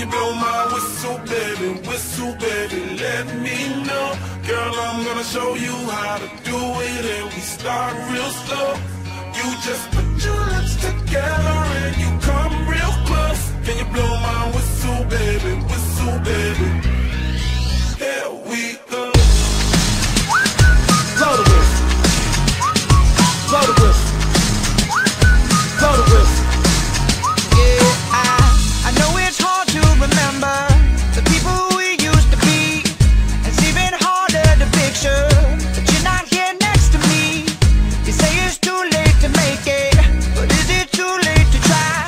you blow my whistle, baby, let me know. Girl, I'm gonna show you how to do it, and we start real slow. You just put your lips together and you come real close. Can you blow my whistle, baby, here we go. Blow the whistle, blow the whistle, blow the whistle. Yeah, I know it's hard to remember the people we used to be. It's even harder to picture that you're not here next to me. You say it's too late to make it, but is it too late to try?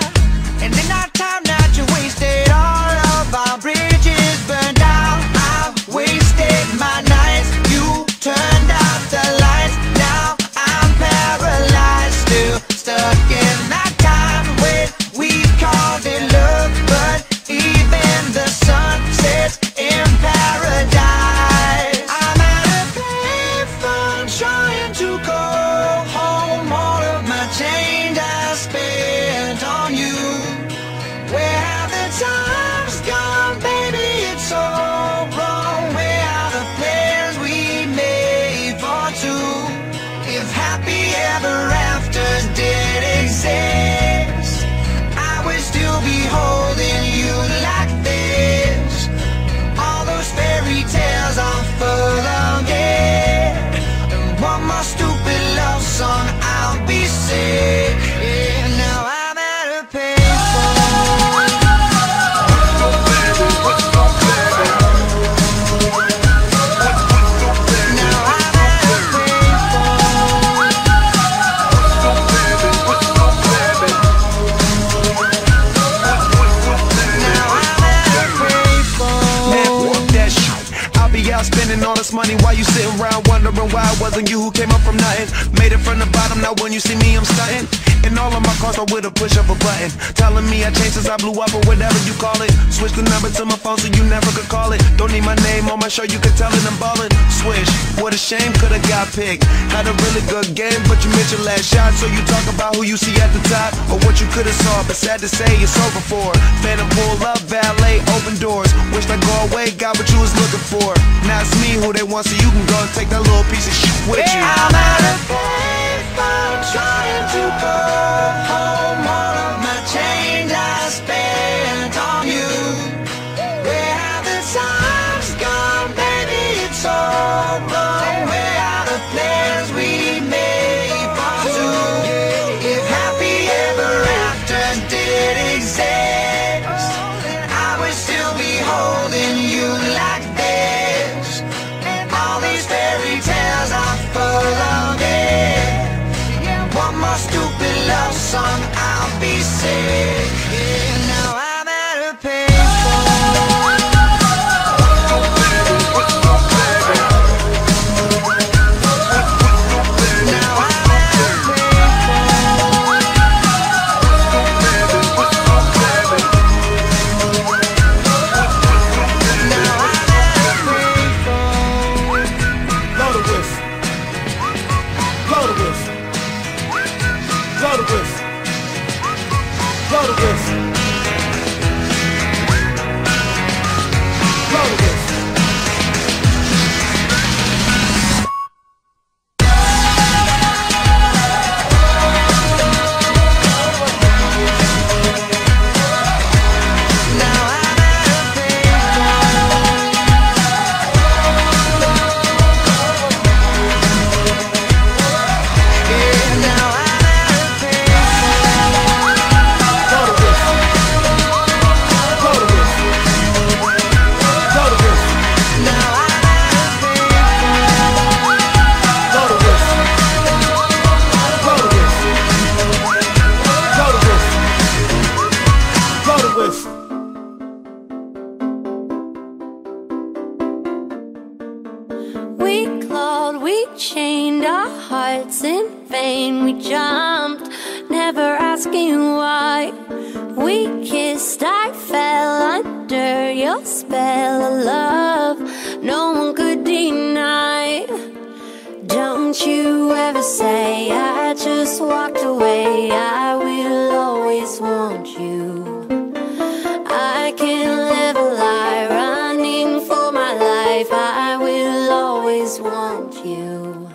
And in our time that you wasted, all of our bridges burned out. I've wasted my nights, you turned out the lights. Now I'm paralyzed, still stuck in that time when we called it love, but even the sun sets in paradise. I'm at a payphone trying to go home. All of my change I spent on you. Where have the times gone, baby? It's so wrong. Where are the plans we made for two? If happy ever afters did exist, I would still be holding you like this. All those fairy tales are full of it. And one more stupid love song, I'll be sick. Yeah, now I'm at a payphone. Now I'm at a payphone. Now I'm at a payphone. Man, fuck that shit. I'll be out spending all this money while you sitting around wondering why it wasn't you who came up from nothing. Made it from the bottom, now when you see me I'm stunting. And all of my cars are with a push of a button, telling me I changed since I blew up or whatever you call it. Switch the number to my phone so you never could call it. Don't need my name on my shirt, you can tell it I'm ballin'. Swish, what a shame, could've got picked. Had a really good game, but you missed your last shot. So you talk about who you see at the top, or what you could've saw, but sad to say it's over for. Phantom pull up, valet, open doors. Wished I go away, got what you was looking for. Now it's me who they want, so you can go and take that little piece of shit with you. I'm at a payphone trying to go home. All of my change I spent on you. Where have the times gone, baby? It's all wrong. Where are the plans we made for two? If happy ever after did exist, I would still be holding you like this. All these fairy tales are full of it. One more stupid love song, I'll be sick. Yeah, now I'm at a payphone. Now I'm at a payphone. Now I'm at a payphone. Blow the whistle, blow the whistle, blow the whistle, blow the whistle, blow the whistle. Now I'm at a payphone. Yeah, now I'm at a payphone. Blow the whistle, blow the whistle, blow the whistle, Now I'm at a payphone. blow the whistle, blow the whistle, blow the whistle, blow the whistle. We clawed, we chained our hearts in vain. We jumped, never asking why. We kissed, I fell under your spell of love. No one could deny. Don't you ever say I just walked away. I will always want you. I can't want you.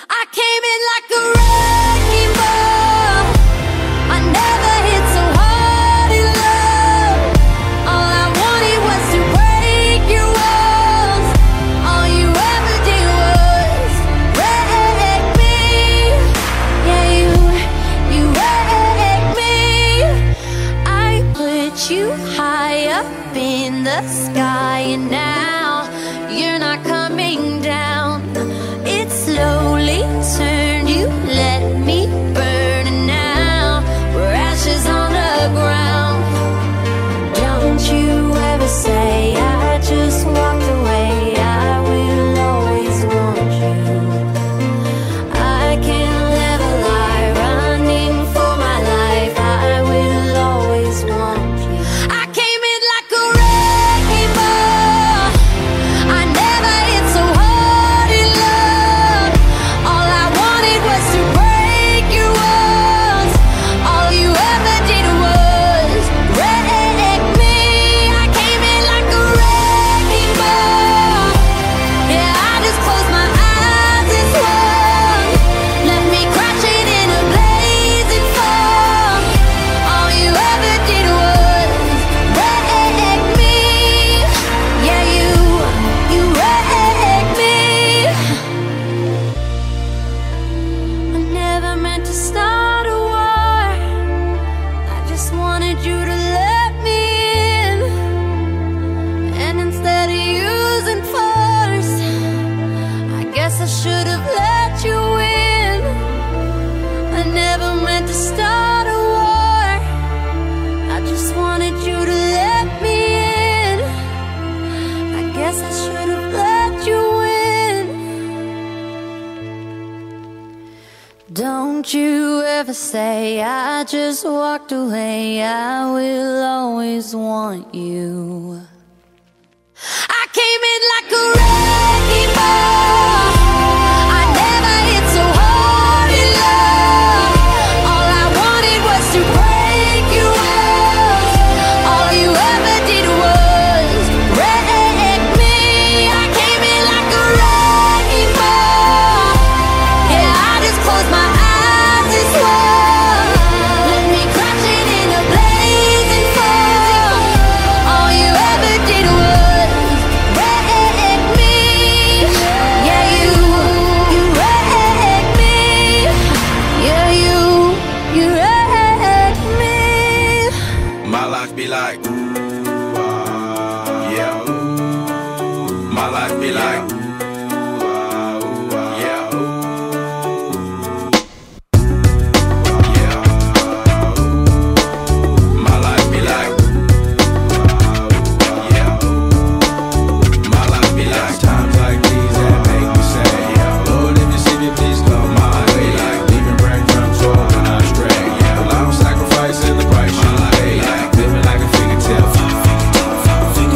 I came in like a wrecking ball. I never hit so hard in love. All I wanted was to break your walls. All you ever did was wreck me. Yeah, you wrecked me. I put you high up in the sky, and now you're not coming down. It slowly turned, you let me burn, and now we're ashes on the ground. Don't you ever say I just walked away. I will always want you. I can't live a lie, running for my life. I will always want you. I came in like a wrecking ball. I never hit so hard in love. All I wanted was to break your walls. All you ever did was wreck me. I came in like a wrecking ball. Yeah, I just closed my eyes and swung. Left me crashing in a blazing fog. All you ever did was wreck me. Yeah, you wrecked me. I never meant to start a war. I just wanted you to let me in. And instead of using force, I guess I should have let you in. I never meant to start a war. I just wanted you to let me in. I guess I should have let you in. Don't you ever say I just walked away. I will always want you. I came in like a wrecking ball. I never hit so hard in love. All I wanted was to break your walls. All you ever did was wreck me. I came in like a wrecking ball. Yeah, I just closed my eyes and swung. Left me crashing in a blazing fog. All you ever did was wreck me. Yeah, you wrecked me. Yeah, you wrecked me. My life be like, ooh, yeah. My life be like, ooh, yeah. Yeah. My life be like, yeah. My life be like times like these that make me say, yeah. Lord, if you see me, please come my way. Like leaving breadcrumbs all when I stray. Yeah. Well, I'm sacrificing the price you pay. Like living like a fingertip.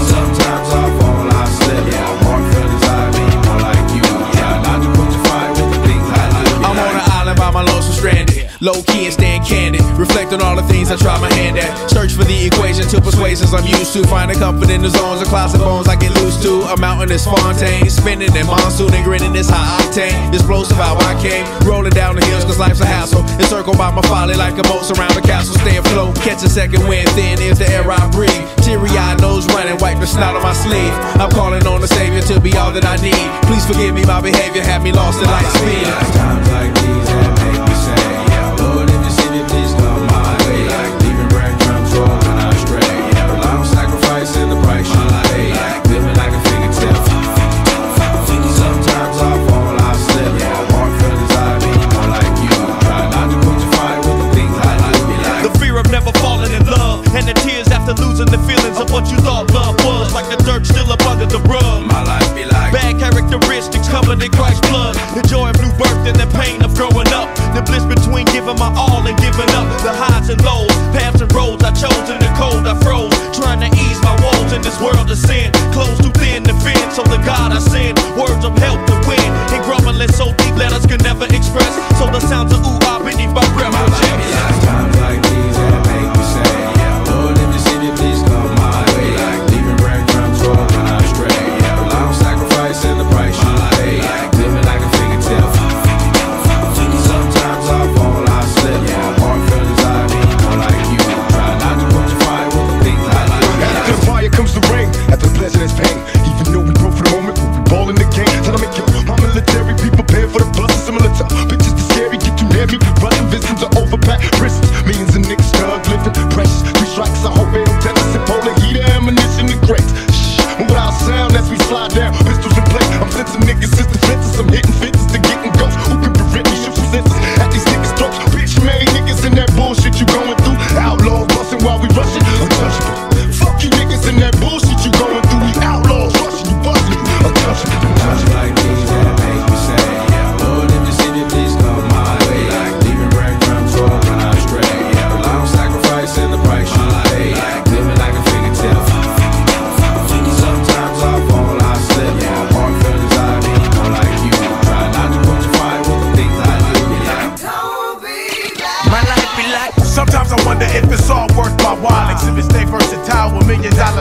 Sometimes I fall, I slip. Yeah, more feelings I be more like you. Yeah, not to put your fire with the things I do. I'm on an island by my lonesome stranded, low key and staying candid, reflect on all the things I try my hand at. Search for the equation to persuasions I'm used to, finding comfort in the zones of closet bones I get loose to. A mountain is Fontaine, spinning in monsoon and grinning is high octane. Explosive how I came, rolling down the hills cause life's a hassle. Encircled by my folly like a moat surround the castle. Stay afloat, catch a second wind, thin is the air I breathe. Teary-eyed nose running, wipe the snot on my sleeve. I'm calling on the Savior to be all that I need. Please forgive me, my behavior had me lost in light speed. Times like these that make me say, yeah. Lord, if you see me, please come my way. Like leaving breadcrumbs all when I stray. Yeah, well, I'm sacrificing the price you pay. Like living like a fingertip. Sometimes I fall, I slip. Yeah, more feelings I be more like you. Try not to put your fire with the things I like. Be like The fear of never falling in love, and the tears after losing the feelings of what you thought love was. Like the dirt still up under the rug. my life be like. Bad characteristics covered in Christ's blood. The joy of new birth and the pain of growing up. The bliss between giving my all and giving up. The highs and lows, paths and roads I chose in the cold I froze. Trying to ease my woes in this world of sin. Clothes too thin to fit, so the God I send. Words of help to win. And grumbling so deep letters can never express. So the sounds of ooh-ah beneath my breath. My life be like times like these that make me say, yeah. Lord, if you see me, please come my way. Like leaving breadcrumbs all when I stray. Yeah, well, I'm sacrificing the price you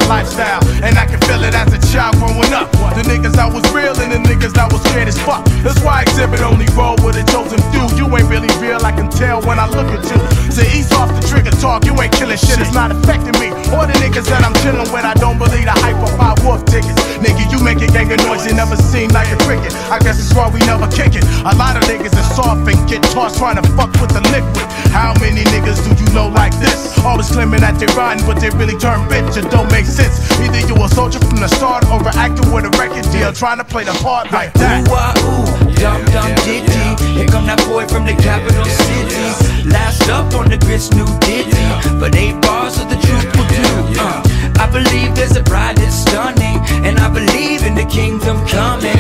the lifestyle, and I can feel it as a child growing up. The niggas that was real and the niggas that was scared as fuck. That's why I exhibit only roll with a chosen few. You ain't really real, I can tell when I look at you. Say ease off the trigger talk, you ain't killing shit, it's not affecting me. Or the niggas that I'm chilling with, I don't believe the hype of 5 wolf tickets. Nigga, you make a gang of noise, you never seem like a cricket. I guess it's why we never kick it. A lot of niggas are soft and get tossed trying to fuck with the liquid. How many niggas do you know like this? Always claiming that they're riding, but they really turn bitch. It don't make sense. Either you a soldier from the start or an actor with a record deal trying to play the part like that. Ooh, ah, ooh, dum dum diddy. Here come that boy from the capital city. Last up on the grits, new ditty. But 8 bars of the truth will do. I believe there's a bride that's stunning, and I believe in the kingdom coming.